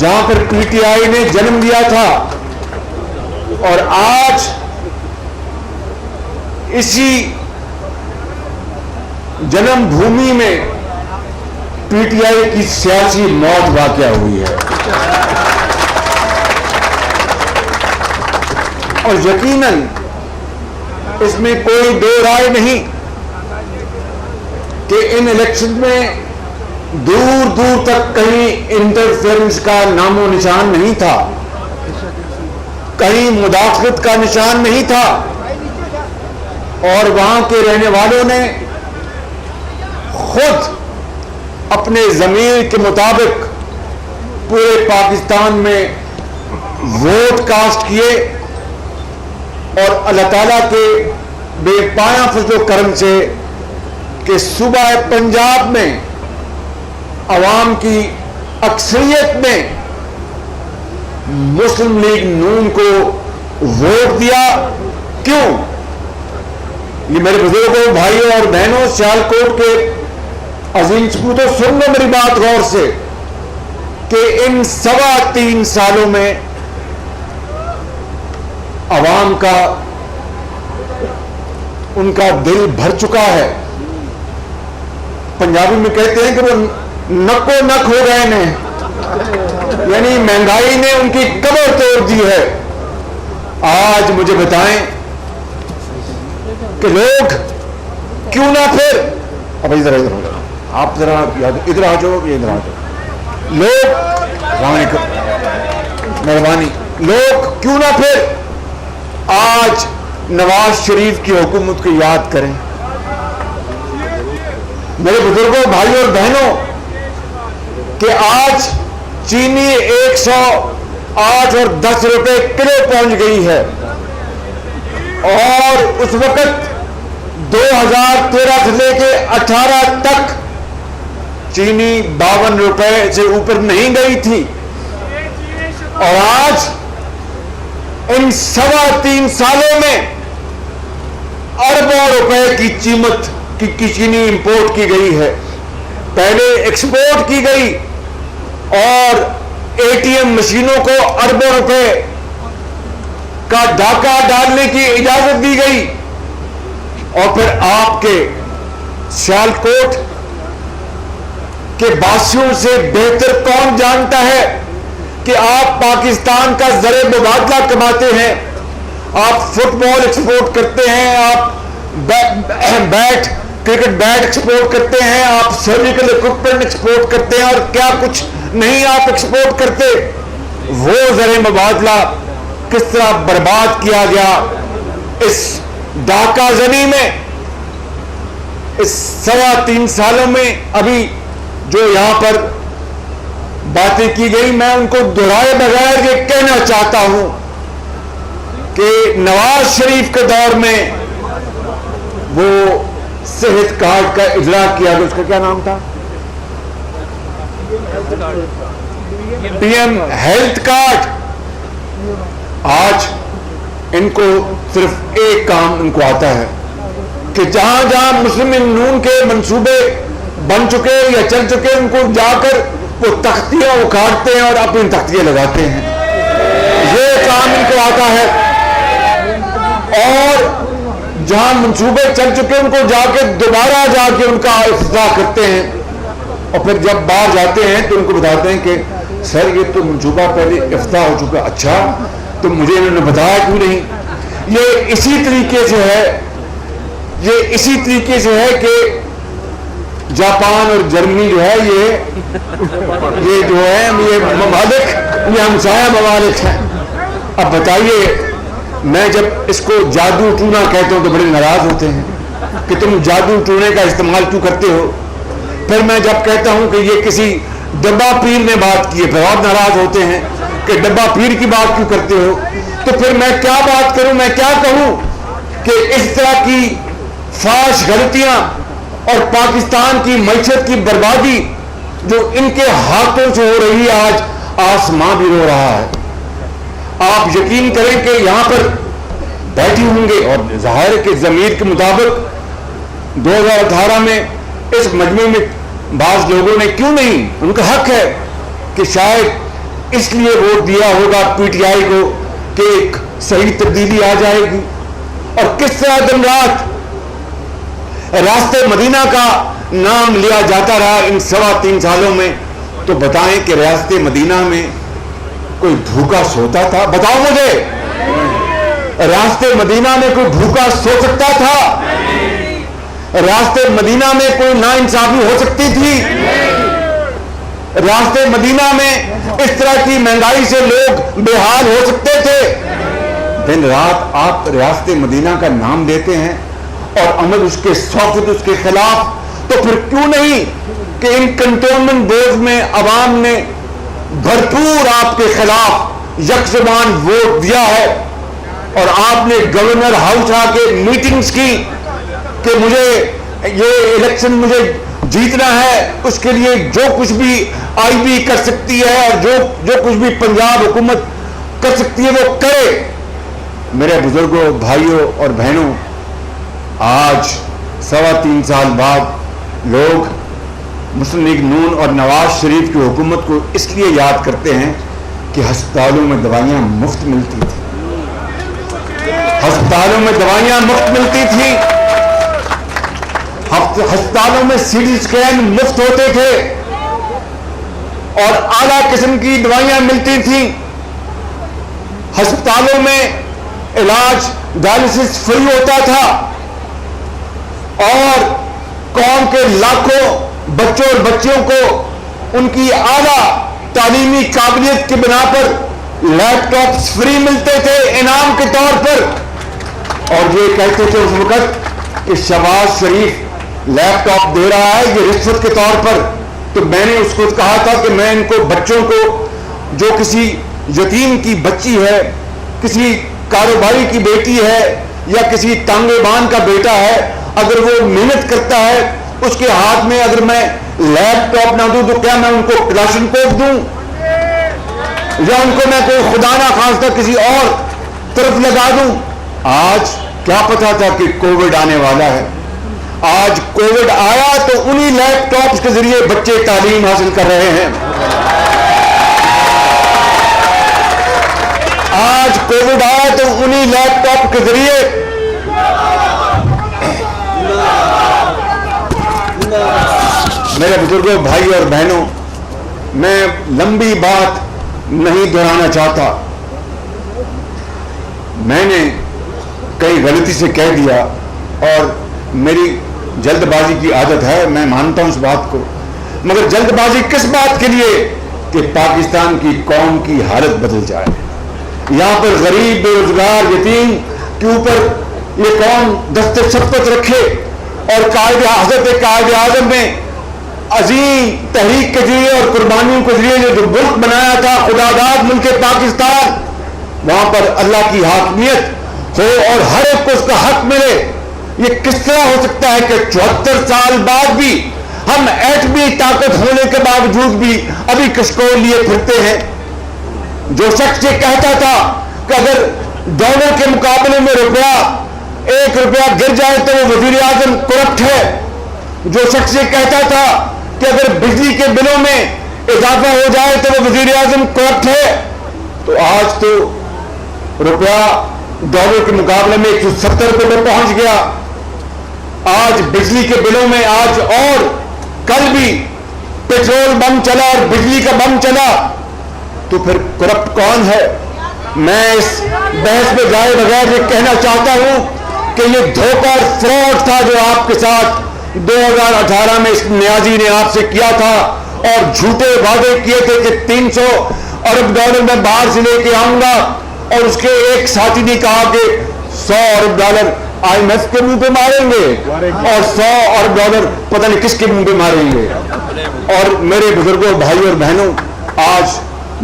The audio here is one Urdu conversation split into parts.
جہاں پر پی ٹی آئی نے جنم لیا تھا، اور آج اسی جنم بھومی میں پی ٹی آئی کی سیاسی موت واقع ہوئی ہے. اور یقیناً اس میں کوئی دو رائے نہیں کہ ان الیکشن میں دور دور تک کہیں انٹرفیئرنس کا نام و نشان نہیں تھا، کہیں مداخلت کا نشان نہیں تھا، اور وہاں کے رہنے والوں نے خود اپنے ضمیر کے مطابق پورے پاکستان میں ووٹ کاسٹ کیے، اور اللہ تعالیٰ کے بے پایاں فضل و کرم سے کہ صوبہ پنجاب میں عوام کی اکثریت نے مسلم لیگ نون کو ووٹ دیا. کیوں؟ یہ میرے بزرگوں، بھائیوں اور بہنوں، سیالکوٹ کے عظیم سپوتوں، سن لو میری بات غور سے کہ ان 3.25 سالوں میں عوام کا ان کا دل بھر چکا ہے. پنجابی میں کہتے ہیں کہ وہ نکو نک ہو گئے نے، یعنی مہنگائی نے ان کی کمر توڑ دی ہے. آج مجھے بتائیں کہ لوگ کیوں نہ پھر اب ادھر آپ ذرا ادھر آ جاؤ، ادھر آ جاؤ لوگ، مہربانی، لوگ کیوں نہ پھر آج نواز شریف کی حکومت کو یاد کریں. میرے بزرگوں، بھائیوں اور بہنوں، کہ آج چینی 108 اور 10 روپے کلو پہنچ گئی ہے، اور اس وقت 2013 سے لے کے 18 تک چینی 52 روپے سے اوپر نہیں گئی تھی. اور آج ان 3.25 سالوں میں اربوں روپے کی قیمت کی چینی امپورٹ کی گئی ہے. پہلے ایکسپورٹ کی گئی اور اے ٹی ایم مشینوں کو اربوں روپے کا ڈاکہ ڈالنے کی اجازت دی گئی. اور پھر آپ کے سیالکوٹ کے باسیوں سے بہتر کون جانتا ہے کہ آپ پاکستان کا زر مبادلہ کماتے ہیں، آپ فٹ بال ایکسپورٹ کرتے ہیں، آپ بیٹ کرکٹ بیٹ ایکسپورٹ کرتے ہیں، آپ سرجیکل اکوپمنٹ ایکسپورٹ کرتے ہیں، اور کیا کچھ نہیں آپ ایکسپورٹ کرتے. وہ زر مبادلہ کس طرح برباد کیا گیا اس ڈاکہ زنی میں. اس 3.25 سالوں میں ابھی جو یہاں پر باتیں کی گئی، میں ان کو دہرائے بغیر یہ کہنا چاہتا ہوں کہ نواز شریف کے دور میں وہ صحت کارڈ کا اجرا کیا گیا، اس کا کیا نام تھا؟ P M health card. آج ان کو صرف ایک کام ان کو آتا ہے کہ جہاں جہاں مسلم نون کے منصوبے بن چکے یا چل چکے، ان کو جا کر وہ تختیاں اکھاڑتے ہیں اور اپنی تختیاں لگاتے ہیں. یہ کام ان کو آتا ہے. اور جہاں منصوبے چل چکے ان کو جا کے دوبارہ جا کے ان کا افتتاح کرتے ہیں، اور پھر جب باہر جاتے ہیں تو ان کو بتاتے ہیں کہ سر یہ تو منصوبہ پہلے افتتاح ہو چکا. اچھا، تو مجھے انہوں نے بتایا کیوں نہیں؟ یہ اسی طریقے سے ہے کہ جاپان اور جرمنی جو ہے یہ جو ہے یہ ممالک، یہ ہمسایہ ممالک ہیں. اب بتائیے، میں جب اس کو جادو ٹونا کہتا ہوں تو بڑے ناراض ہوتے ہیں کہ تم جادو ٹونے کا استعمال کیوں کرتے ہو. پھر میں جب کہتا ہوں کہ یہ کسی ڈبہ پیر نے بات کی ہے، پھر اور ناراض ہوتے ہیں کہ ڈبہ پیر کی بات کیوں کرتے ہو. تو پھر میں کیا بات کروں، میں کیا کہوں کہ اس طرح کی فاش غلطیاں اور پاکستان کی معیشت کی بربادی جو ان کے ہاتھوں سے ہو رہی ہے، آج آسمان بھی رو رہا ہے. آپ یقین کریں کہ یہاں پر بیٹھی ہوں گے، اور ظاہر کے ضمیر کے مطابق 2018 میں اس مجمع میں بعض لوگوں نے کیوں نہیں، ان کا حق ہے کہ شاید اس لیے ووٹ دیا ہوگا پی ٹی آئی کو کہ ایک صحیح تبدیلی آ جائے گی، اور کس طرح دن رات راستے مدینہ کا نام لیا جاتا رہا ان 3.25 سالوں میں. تو بتائیں کہ ریاست مدینہ میں کوئی بھوکا سوتا تھا؟ بتاؤ مجھے، ریاست مدینہ میں کوئی بھوکا سو سکتا تھا؟ ریاست مدینہ میں کوئی ناانصافی ہو سکتی تھی؟ ریاست مدینہ میں اس طرح کی مہنگائی سے لوگ بے حال ہو سکتے تھے؟ دن رات آپ ریاست مدینہ کا نام دیتے ہیں اور عمل اس کے 100% اس کے خلاف. تو پھر کیوں نہیں کہ ان کنٹونمنٹ بورڈ میں عوام نے بھرپور آپ کے خلاف یک زبان ووٹ دیا ہے، اور آپ نے گورنر ہاؤس آ کے میٹنگز کی کہ مجھے یہ الیکشن مجھے جیتنا ہے، اس کے لیے جو کچھ بھی آئی بی کر سکتی ہے اور جو کچھ بھی پنجاب حکومت کر سکتی ہے وہ کرے. میرے بزرگوں، بھائیوں اور بہنوں، آج 3.25 سال بعد لوگ مسلم لیگ نون اور نواز شریف کی حکومت کو اس لیے یاد کرتے ہیں کہ ہسپتالوں میں دوائیاں مفت ملتی تھی، ہسپتالوں میں دوائیاں مفت ملتی تھی، ہسپتالوں میں سی ٹی اسکین مفت ہوتے تھے اور اعلیٰ قسم کی دوائیاں ملتی تھیں. ہسپتالوں میں علاج ڈائلسس فری ہوتا تھا، اور قوم کے لاکھوں بچوں اور بچیوں کو ان کی اعلیٰ تعلیمی قابلیت کی بنا پر لیپ ٹاپس فری ملتے تھے انعام کے طور پر. اور یہ کہتے تھے اس وقت کہ شہباز شریف لیپ ٹاپ دے رہا ہے یہ رشوت کے طور پر. تو میں نے اس کو کہا تھا کہ میں ان کو بچوں کو، جو کسی یتیم کی بچی ہے، کسی کاروباری کی بیٹی ہے یا کسی تانگے بان کا بیٹا ہے، اگر وہ محنت کرتا ہے اس کے ہاتھ میں اگر میں لیپ ٹاپ نہ دوں تو کیا میں ان کو کلاشن کوف دوں، یا ان کو میں کوئی خدا نہ خواستہ کسی اور طرف لگا دوں؟ آج کیا پتا تھا کہ کووڈ آنے والا ہے؟ آج کووڈ آیا تو انہی لیپ ٹاپس کے ذریعے بچے تعلیم حاصل کر رہے ہیں. آج کووڈ آیا تو انہی لیپ ٹاپ کے ذریعے میرے بزرگوں، بھائی اور بہنوں، میں لمبی بات نہیں دہرانا چاہتا. میں نے کئی غلطی سے کہہ دیا اور میری جلد بازی کی عادت ہے، میں مانتا ہوں اس بات کو، مگر جلد بازی کس بات کے لیے؟ کہ پاکستان کی قوم کی حالت بدل جائے. یہاں پر غریب، بے روزگار، یتیم کے اوپر یہ قوم دست شفقت رکھے، اور حضرت قائد اعظم نے عظیم تحریک کے ذریعے اور قربانیوں کے ذریعے جو ملک بنایا تھا، خداداد ملک پاکستان، وہاں پر اللہ کی حاکمیت ہو اور ہر ایک کو اس کا حق ملے. یہ کس طرح ہو سکتا ہے کہ 74 سال بعد بھی ہم ایٹمی طاقت ہونے کے باوجود بھی ابھی کشکول لیے پھرتے ہیں؟ جو شخص یہ کہتا تھا کہ اگر ڈالر کے مقابلے میں ایک روپیہ گر جائے تو وہ وزیر اعظم کرپٹ ہے، جو شخص یہ کہتا تھا کہ اگر بجلی کے بلوں میں اضافہ ہو جائے تو وہ وزیر اعظم کرپٹ ہے، تو آج تو روپیہ ڈالر کے مقابلے میں 170 روپے میں پہنچ گیا. آج بجلی کے بلوں میں آج اور کل بھی پیٹرول بم چلا اور بجلی کا بم چلا، تو پھر کرپٹ کون ہے؟ میں اس بحث میں جائے بغیر یہ کہنا چاہتا ہوں کہ یہ دھوکہ اور فراڈ تھا جو آپ کے ساتھ 2018 میں اس نیازی نے آپ سے کیا تھا، اور جھوٹے وعدے کیے تھے کہ 300 ارب ڈالر میں باہر سے لے کے آؤں گا، اور اس کے ایک ساتھی نے کہا کہ 100 ارب ڈالر آئی ایم ایف کے منہ پہ ماریں گے اور 100 ارب ڈالر پتہ نہیں کس کے منہ پہ ماریں گے. اور میرے بزرگوں، بھائی اور بہنوں، آج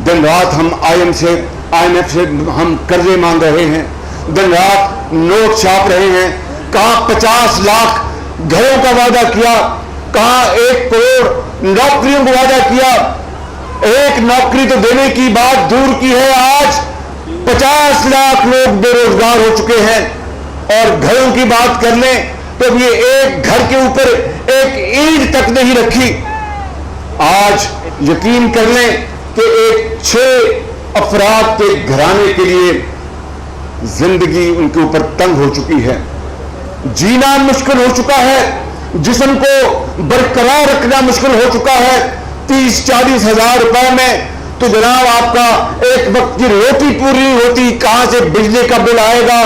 دن رات ہم آئی ایم ایف سے ہم قرضے مانگ رہے ہیں، دن رات نوٹ چھاپ رہے ہیں. کہاں 50 لاکھ گھروں کا وعدہ کیا، کہاں 1 کروڑ نوکریوں کا وعدہ کیا. ایک نوکری تو دینے کی بات دور کی ہے، آج 50 لاکھ لوگ بے روزگار ہو چکے ہیں. اور گھروں کی بات کر لیں تو یہ ایک گھر کے اوپر ایک اینٹ تک نہیں رکھی. آج یقین کر لیں کہ ایک 6 افراد کے گھرانے کے لیے زندگی ان کے اوپر تنگ ہو چکی ہے، جینا مشکل ہو چکا ہے، جسم کو برقرار رکھنا مشکل ہو چکا ہے۔ 30-40 ہزار روپے میں تو جناب آپ کا ایک وقت کی روٹی پوری نہیں ہوتی، کہاں سے بجلی کا بل آئے گا،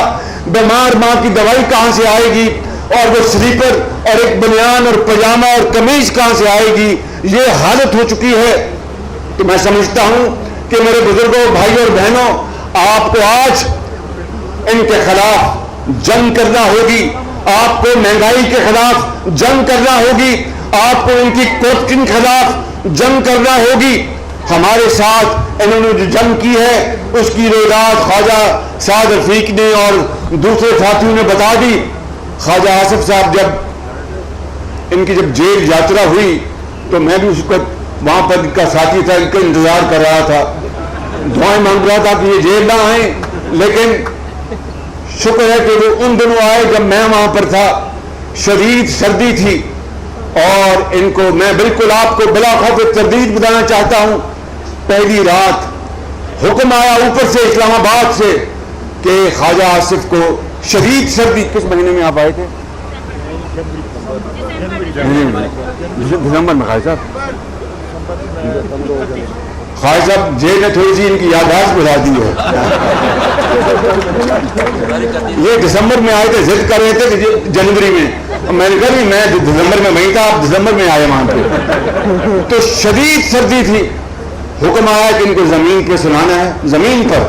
بیمار ماں کی دوائی کہاں سے آئے گی، اور وہ سلیپر اور ایک بنیان اور پاجامہ اور قمیض کہاں سے آئے گی، یہ حالت ہو چکی ہے۔ تو میں سمجھتا ہوں کہ میرے بزرگوں، بھائیوں اور بہنوں، آپ کو آج ان کے خلاف جنگ کرنا ہوگی، آپ کو مہنگائی کے خلاف جنگ کرنا ہوگی، آپ کو ان کی کرپشن کے خلاف جنگ کرنا ہوگی۔ ہمارے ساتھ انہوں نے جو جنگ کی ہے اس کی روایت خواجہ سعد رفیق نے اور دوسرے ساتھیوں نے بتا دی۔ خواجہ آصف صاحب ان کی جب جیل یاترا ہوئی تو میں بھی اس وقت وہاں پر کا ساتھی تھا، ان کا انتظار کر رہا تھا، دعائیں مانگ رہا تھا کہ یہ جیل نہ آئیں، لیکن شکر ہے کہ وہ ان دنوں آئے جب میں وہاں پر تھا، شدید سردی تھی، اور ان کو میں بالکل آپ کو بلا خوف تردید بتانا چاہتا ہوں۔ پہلی رات حکم آیا اوپر سے اسلام آباد سے کہ خواجہ آصف کو شدید سردی، کس مہینے میں آپ آئے تھے؟ دسمبر میں خواجہ صاحب جیل نے تھوڑی سی ان کی یادداشت بلا دی ہے۔ یہ دسمبر میں آئے تھے، ضد کر رہے تھے کہ جنوری میں نے کہا نہیں، میں دسمبر میں وہیں تھا، آپ دسمبر میں آئے وہاں پہ۔ تو شدید سردی تھی، حکم آیا کہ ان کو زمین پہ سلانا ہے، زمین پر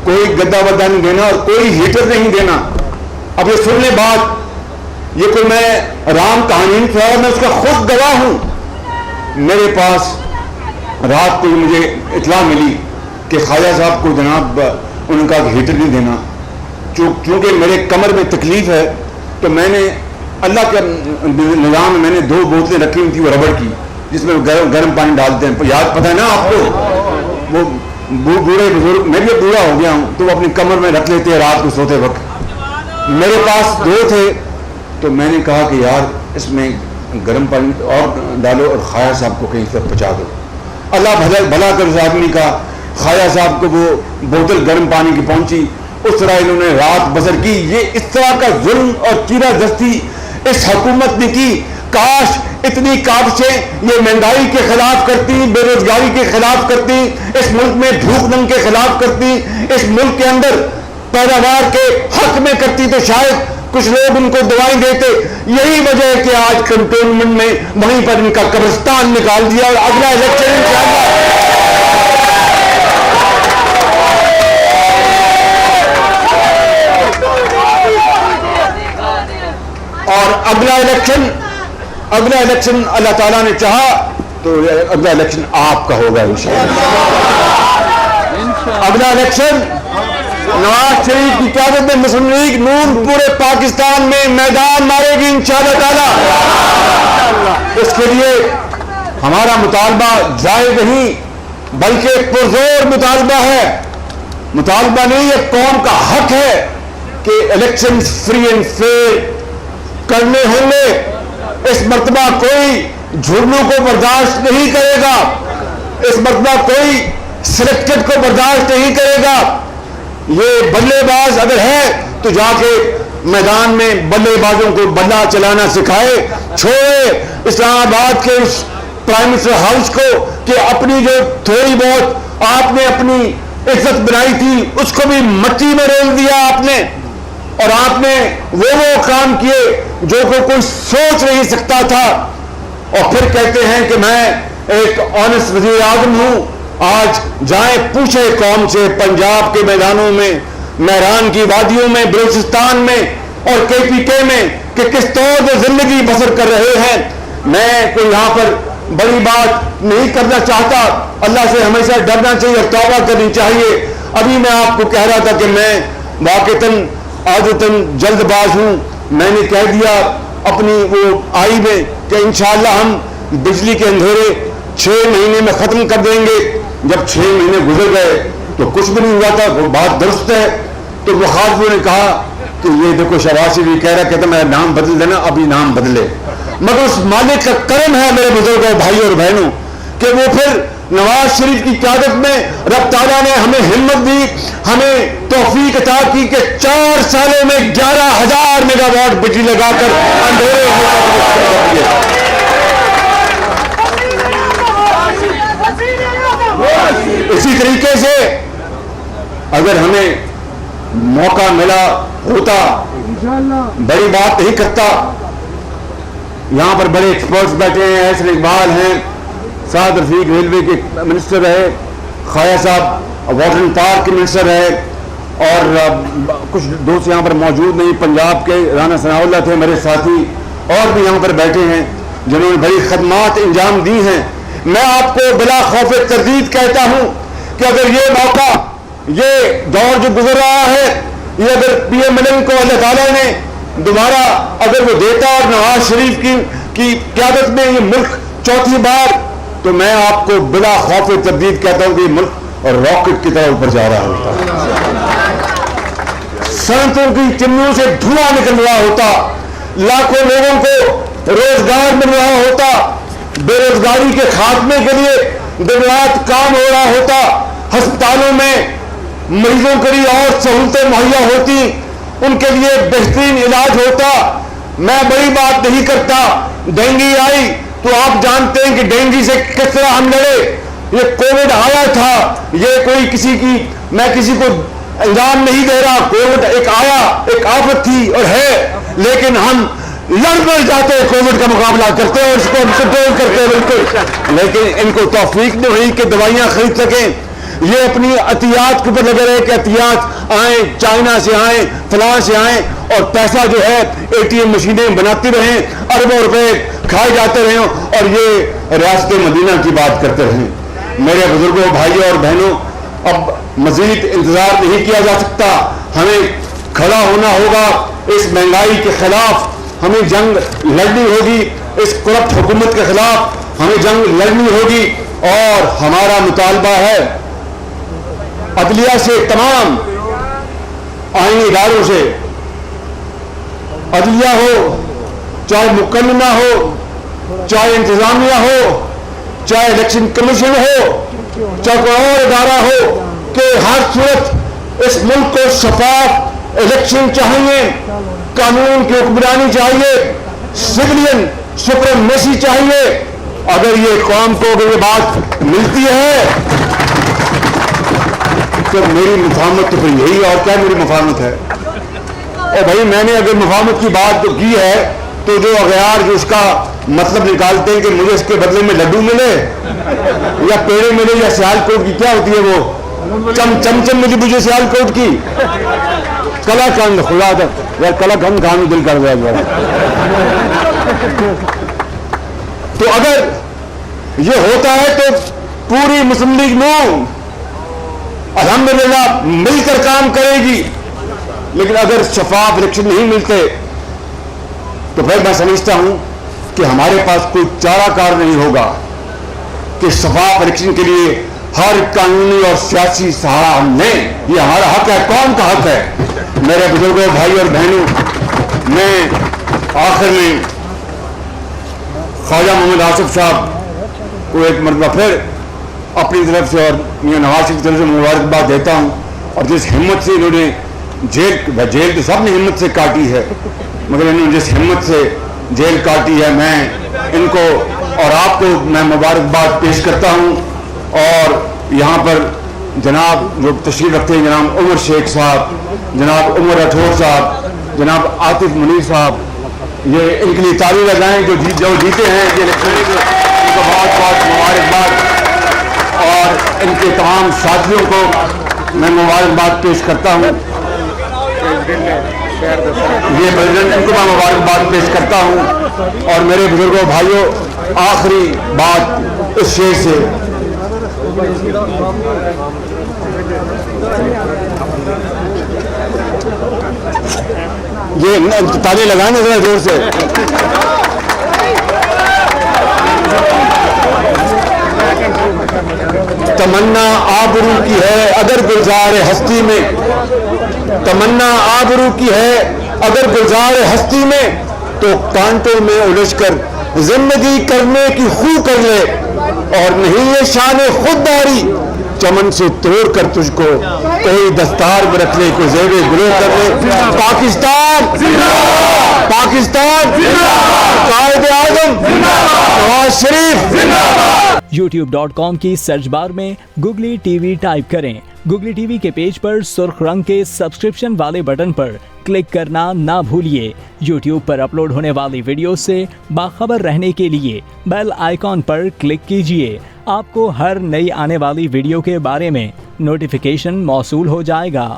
کوئی گدا ودا نہیں دینا اور کوئی ہیٹر نہیں دینا۔ اب یہ سن لیں بات، یہ کوئی میں رام کہانی نہیں تھا، میں اس کا خود گواہ ہوں۔ میرے پاس رات کو مجھے اطلاع ملی کہ خواجہ صاحب کو جناب ان کا ہیٹر نہیں دینا، چونکہ میرے کمر میں تکلیف ہے، تو میں نے اللہ کے نظام میں نے 2 بوتلیں رکھی ہوئی تھی وہ ربڑ کی، جس میں گرم پانی ڈالتے ہیں، یاد پتہ ہے نا آپ کو، وہ بوڑھے بزرگ، میں بھی بوڑھا ہو گیا ہوں تو وہ اپنی کمر میں رکھ لیتے ہیں رات کو سوتے وقت۔ میرے پاس 2 تھے، تو میں نے کہا کہ یار اس میں گرم پانی اور ڈالو اور خواجہ صاحب کو کہیں سے پہنچا دو۔ اللہ بھلا کر اس آدمی کا، خواجہ صاحب کو وہ بوتل گرم پانی کی پہنچی، اس طرح انہوں نے رات بسر کی۔ یہ اس طرح کا ظلم اور چیرہ دستی اس حکومت نے کی، کاش اتنی کاوشیں یہ مہنگائی کے خلاف کرتی، بے روزگاری کے خلاف کرتی، اس ملک میں بھوک ننگ کے خلاف کرتی، اس ملک کے اندر پیداوار کے حق میں کرتی، تو شاید کچھ لوگ ان کو دعائیں دیتے۔ یہی وجہ ہے کہ آج کنٹونمنٹ میں وہیں پر ان کا قبرستان نکال دیا، اور اگلا الیکشن انشاءاللہ اگلا الیکشن اللہ تعالیٰ نے چاہا تو اگلا الیکشن آپ کا ہوگا انشاءاللہ۔ اگلا الیکشن نواز شریف کی قیادت میں مسلم لیگ نون پورے پاکستان میں میدان مارے گی انشاءاللہ تعالیٰ۔ اس کے لیے ہمارا مطالبہ زائد نہیں بلکہ پرزور مطالبہ ہے، مطالبہ نہیں، یہ قوم کا حق ہے کہ الیکشن فری اینڈ فیئر کرنے ہوں گے۔ اس مرتبہ کوئی جھرنوں کو برداشت نہیں کرے گا، اس مرتبہ کوئی سلیکٹڈ کو برداشت نہیں کرے گا۔ یہ بلے باز اگر ہے تو جا کے میدان میں بلے بازوں کو بلہ چلانا سکھائے، چھوڑے اسلام آباد کے اس پرائم منسٹر ہاؤس کو کہ اپنی جو تھوڑی بہت آپ نے اپنی عزت بنائی تھی اس کو بھی مٹی میں ڈال دیا آپ نے، اور آپ نے وہ کام کیے جو کوئی سوچ نہیں سکتا تھا، اور پھر کہتے ہیں کہ میں ایک آنےسٹ وزیر اعظم ہوں۔ آج جائیں پوچھے قوم سے پنجاب کے میدانوں میں، میران کی وادیوں میں، بلوچستان میں اور KPK میں کہ کس طور سے زندگی بسر کر رہے ہیں۔ میں کوئی یہاں پر بڑی بات نہیں کرنا چاہتا، اللہ سے ہمیشہ ڈرنا چاہیے اور توبہ کرنی چاہیے۔ ابھی میں آپ کو کہہ رہا تھا کہ میں واقعتاً عادتاً جلد باز ہوں، میں نے کہہ دیا اپنی وہ آئی میں کہ انشاءاللہ ہم بجلی کے اندھیرے 6 مہینے میں ختم کر دیں گے۔ جب 6 مہینے گزر گئے تو کچھ بھی نہیں ہوا تھا، وہ بات درست ہے۔ تو وہ خاتون نے کہا کہ یہ دیکھو شہباز شریف کہہ رہا کہتا میرا نام بدل دینا، ابھی نام بدلے، مگر اس مالک کا کرم ہے میرے بزرگوں بھائیوں اور بہنوں کہ وہ پھر نواز شریف کی قیادت میں رب تعالیٰ نے ہمیں ہمت دی, ہمیں توفیق عطا کی کہ 4 سالوں میں 11,000 میگا واٹ بجلی لگا کر اندھیرے اسی طریقے سے اگر ہمیں موقع ملا ہوتا, بڑی بات نہیں کرتا, یہاں پر بڑے ایکسپرٹس بیٹھے ہیں, احسن اقبال ہیں, سعد رفیق ریلوے کے منسٹر رہے, خواجہ صاحب واٹر اینڈ پارک کے منسٹر رہے, اور کچھ دوست یہاں پر موجود نہیں, پنجاب کے رانا ثناء اللہ تھے میرے ساتھی, اور بھی یہاں پر بیٹھے ہیں جنہوں نے بڑی خدمات انجام دی ہیں. میں آپ کو بلا خوف تردید کہتا ہوں کہ اگر یہ موقع, یہ دور جو گزر رہا ہے, یہ اگر پی ایم ایل این کو اللہ تعالیٰ نے دوبارہ اگر وہ دیتا اور نواز شریف کی قیادت میں یہ ملک چوتھی بار, تو میں آپ کو بلا خوف تردید کہتا ہوں کہ یہ ملک اور راکٹ کی طرح اوپر جا رہا ہوتا, صنعتوں کی چمنیوں سے دھواں نکل رہا ہوتا, لاکھوں لوگوں کو روزگار مل رہا ہوتا, بے روزگاری کے خاتمے کے لیے دن رات کام ہو رہا ہوتا, ہسپتالوں میں مریضوں کے لیے اور سہولتیں مہیا ہوتی, ان کے لیے بہترین علاج ہوتا. میں بڑی بات نہیں کرتا, ڈینگی آئی تو آپ جانتے ہیں کہ ڈینگی سے کس طرح ہم لڑے. یہ کووڈ آیا تھا, یہ کوئی کسی کی, میں کسی کو الزام نہیں دے رہا, کووڈ ایک آیا, ایک آفت تھی اور ہے, لیکن ہم لڑ بڑ جاتے ہیں, کووڈ کا مقابلہ کرتے ہیں اور اس کو ہم کنٹرول کرتے ہیں بالکل, لیکن ان کو توفیق نہیں ہوئی کہ دوائیاں خرید سکیں. یہ اپنی عطیات کے اوپر لگے رہے کہ عطیات آئیں, چائنا سے آئیں, فلاں سے آئیں, اور پیسہ جو ہے اے ٹی ایم مشینیں بناتی رہیں, اربوں روپے کھائے جاتے رہیں, اور یہ ریاست مدینہ کی بات کرتے رہیں. میرے بزرگوں, بھائیوں اور بہنوں, اب مزید انتظار نہیں کیا جا سکتا, ہمیں کھڑا ہونا ہوگا اس مہنگائی کے خلاف, ہمیں جنگ لڑنی ہوگی, اس کرپٹ حکومت کے خلاف ہمیں جنگ لڑنی ہوگی, اور ہمارا مطالبہ ہے عدلیہ سے, تمام آئینی اداروں سے, عدلیہ ہو, چاہے مقننہ ہو, چاہے انتظامیہ ہو, چاہے الیکشن کمیشن ہو, چاہے کوئی اور ادارہ ہو, کہ ہر صورت اس ملک کو شفاف الیکشن چاہیے, قانون کی حکمرانی چاہیے, سویلین سپریمیسی چاہیے. اگر یہ قوم کو اگر یہ بات ملتی ہے تو میری مفاہمت تو پھر یہی, اور کیا میری مفاہمت ہے. اور بھائی میں نے اگر مفاہمت کی بات تو کی ہے, تو جو اغیار جو اس کا مطلب نکالتے ہیں کہ مجھے اس کے بدلے میں لڈو ملے یا پیڑے ملے یا سیال کوٹ کی, کیا ہوتی ہے وہ چم مجھے سیال کوٹ کی کلا کند, خدا تک یا کلا کند کھانے دل کر دیا گیا. تو اگر یہ ہوتا ہے تو پوری مسلم لیگ نون الحمدللہ مل کر کام کرے گی, لیکن اگر شفاف الیکشن نہیں ملتے تو پھر میں سمجھتا ہوں کہ ہمارے پاس کوئی چارہ کار نہیں ہوگا کہ شفاف الیکشن کے لیے ہر قانونی اور سیاسی سہارا ہم لیں. یہ ہمارا حق ہے, قوم کا حق ہے. میرے بزرگوں, بھائی اور بہنوں, میں آخر میں خواجہ محمد آصف صاحب کو ایک مرتبہ پھر اپنی طرف سے اور میاں نواز شریف کی طرف سے مبارکباد دیتا ہوں, اور جس ہمت سے انہوں نے جیل تو سب نے ہمت سے کاٹی ہے, مگر انہوں نے جس ہمت سے جیل کاٹی ہے, میں ان کو اور آپ کو میں مبارکباد پیش کرتا ہوں. اور یہاں پر جناب جو تشریف رکھتے ہیں, جناب عمر شیخ صاحب, جناب عمر راٹھور صاحب, جناب عاطف منیر صاحب, یہ ان کے لیے تالی لگائیں جو جیتے ہیں یہ الیکشن, ان کو بہت بہت مبارکباد. اور ان کے تمام ساتھیوں کو میں مبارکباد پیش کرتا ہوں. یہ پریزیڈنٹ, ان کو میں مبارکباد پیش کرتا ہوں. اور میرے بزرگوں, بھائیوں, آخری بات اس شعر سے, یہ تالی لگائیں ذرا زور سے. تمنا آبرو کی ہے اگر گلزار ہستی میں, تمنا آبرو کی ہے اگر گلزار ہستی میں, تو کانٹوں میں الجھ کر زندگی کرنے کی خو کر لے, اور نہیں یہ شان خودداری چمن سے توڑ کر تجھ کو کوئی دستار میں رکھنے کو زیب گلو کرنے. پاکستان پاکستان قائد اعظم نواز شریف. youtube.com کی سرچ بار میں گوگلی ٹی وی ٹائپ کریں. گوگلی ٹی وی کے پیج پر سرخ رنگ کے سبسکرپشن والے بٹن پر کلک کرنا نہ بھولیے. یوٹیوب پر اپلوڈ ہونے والی ویڈیو سے باخبر رہنے کے لیے بیل آئیکن پر کلک کیجیے. آپ کو ہر نئی آنے والی ویڈیو کے بارے میں نوٹیفیکیشن موصول ہو جائے گا.